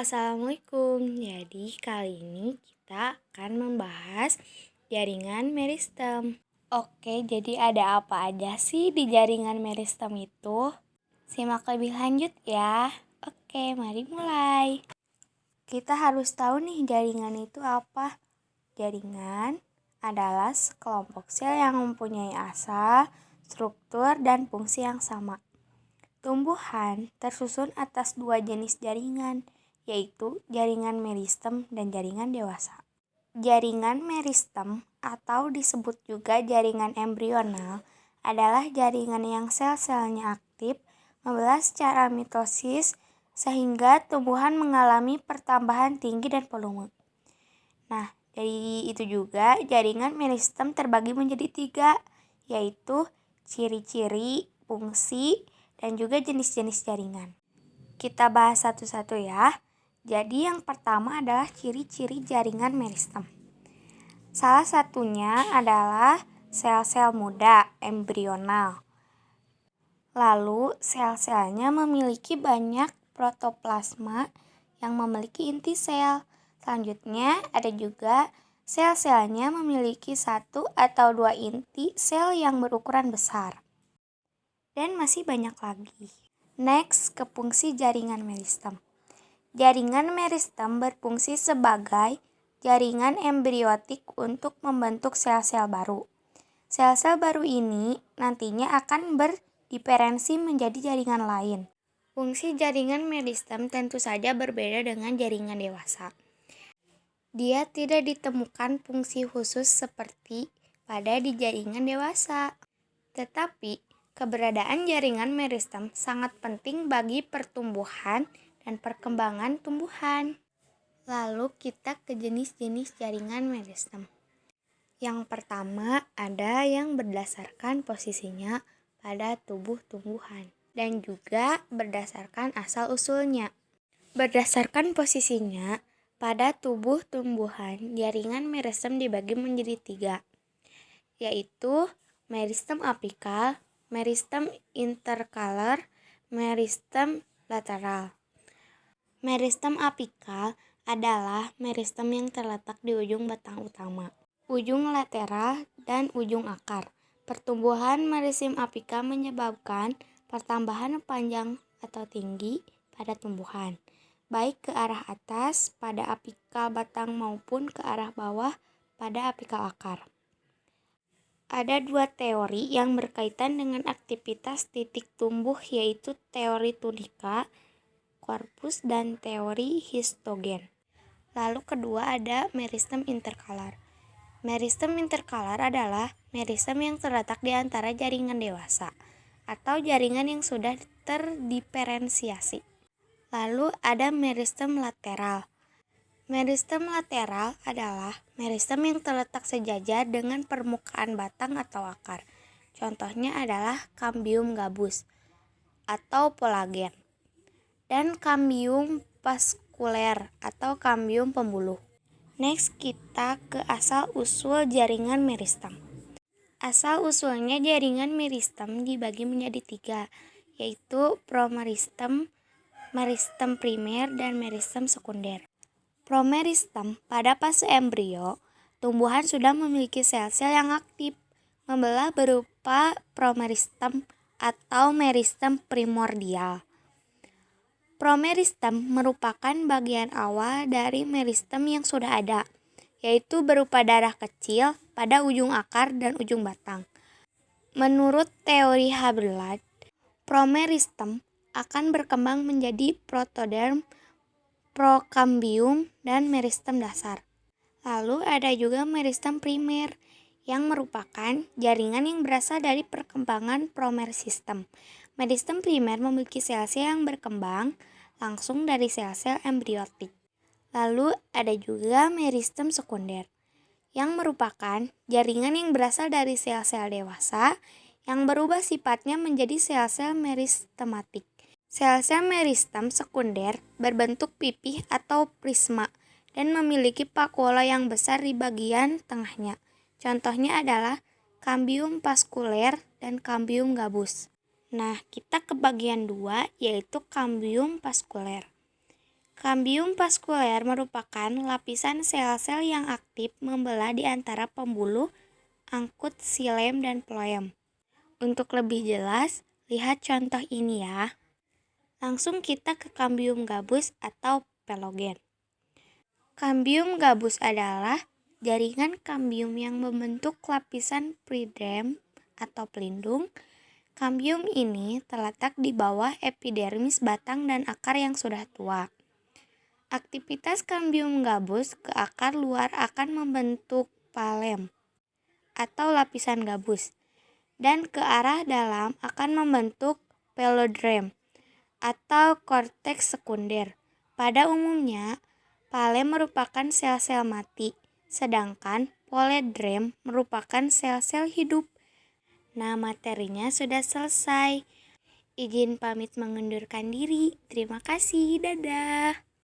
Assalamualaikum. Jadi kali ini kita akan membahas jaringan meristem. Oke, jadi ada apa aja sih di jaringan meristem itu? Simak lebih lanjut ya. Oke, mari mulai. Kita harus tahu nih jaringan itu apa. Jaringan adalah sekelompok sel yang mempunyai asal, struktur, dan fungsi yang sama. Tumbuhan tersusun atas dua jenis jaringan, yaitu jaringan meristem dan jaringan dewasa. Jaringan meristem atau disebut juga jaringan embrional adalah jaringan yang sel-selnya aktif membelah secara mitosis sehingga tumbuhan mengalami pertambahan tinggi dan volume. Nah, dari itu juga jaringan meristem terbagi menjadi 3, yaitu ciri-ciri, fungsi, dan juga jenis-jenis jaringan. Kita bahas satu-satu ya. Jadi yang pertama adalah ciri-ciri jaringan meristem. Salah satunya adalah sel-sel muda, embrional. Lalu sel-selnya memiliki banyak protoplasma yang memiliki inti sel. Selanjutnya ada juga sel-selnya memiliki 1 atau 2 inti sel yang berukuran besar. Dan masih banyak lagi. Next, ke fungsi jaringan meristem. Jaringan meristem berfungsi sebagai jaringan embriotik untuk membentuk sel-sel baru. Sel-sel baru ini nantinya akan berdiferensi menjadi jaringan lain. Fungsi jaringan meristem tentu saja berbeda dengan jaringan dewasa. Dia tidak ditemukan fungsi khusus seperti pada di jaringan dewasa. Tetapi keberadaan jaringan meristem sangat penting bagi pertumbuhan dan perkembangan tumbuhan. Lalu kita ke jenis-jenis jaringan meristem. Yang pertama ada yang berdasarkan posisinya pada tubuh tumbuhan dan juga berdasarkan asal-usulnya. Berdasarkan posisinya pada tubuh tumbuhan, jaringan meristem dibagi menjadi 3, yaitu meristem apikal, meristem interkalar, meristem lateral. Meristem apikal adalah meristem yang terletak di ujung batang utama, ujung lateral, dan ujung akar. Pertumbuhan meristem apikal menyebabkan pertambahan panjang atau tinggi pada tumbuhan, baik ke arah atas pada apikal batang maupun ke arah bawah pada apikal akar. Ada 2 teori yang berkaitan dengan aktivitas titik tumbuh, yaitu teori tunika korpus dan teori histogen. Lalu kedua ada meristem interkalar. Meristem interkalar adalah meristem yang terletak di antara jaringan dewasa atau jaringan yang sudah terdiferensiasi. Lalu ada meristem lateral. Meristem lateral adalah meristem yang terletak sejajar dengan permukaan batang atau akar. Contohnya adalah Cambium gabus atau Polagen dan Cambium vasculer atau Cambium pembuluh. Next, kita ke asal-usul jaringan meristem. Asal-usulnya jaringan meristem dibagi menjadi 3, yaitu promeristem, meristem primer, dan meristem sekunder. Promeristem pada fase embrio, tumbuhan sudah memiliki sel-sel yang aktif membelah berupa promeristem atau meristem primordial. Promeristem merupakan bagian awal dari meristem yang sudah ada, yaitu berupa darah kecil pada ujung akar dan ujung batang. Menurut teori Haberland, promeristem akan berkembang menjadi protoderm, prokambium, dan meristem dasar. Lalu ada juga meristem primer yang merupakan jaringan yang berasal dari perkembangan promeristem. Meristem primer memiliki sel-sel yang berkembang langsung dari sel-sel embriotik. Lalu ada juga meristem sekunder yang merupakan jaringan yang berasal dari sel-sel dewasa yang berubah sifatnya menjadi sel-sel meristematik. Sel-sel meristem sekunder berbentuk pipih atau prisma dan memiliki vakuola yang besar di bagian tengahnya. Contohnya adalah Cambium vasculer dan Cambium gabus. Nah, kita ke bagian 2, yaitu Cambium vasculer. Kambium vaskuler merupakan lapisan sel-sel yang aktif membelah di antara pembuluh, angkut, xilem, dan floem. Untuk lebih jelas, lihat contoh ini ya. Langsung kita ke kambium gabus atau pelogen. Kambium gabus adalah jaringan kambium yang membentuk lapisan periderm atau pelindung. Kambium ini terletak di bawah epidermis batang dan akar yang sudah tua. Aktivitas kambium gabus ke akar luar akan membentuk palem atau lapisan gabus, dan ke arah dalam akan membentuk pelodrem atau korteks sekunder. Pada umumnya, palem merupakan sel-sel mati, sedangkan polydrem merupakan sel-sel hidup. Nah, materinya sudah selesai. Izin pamit mengundurkan diri. Terima kasih, dadah.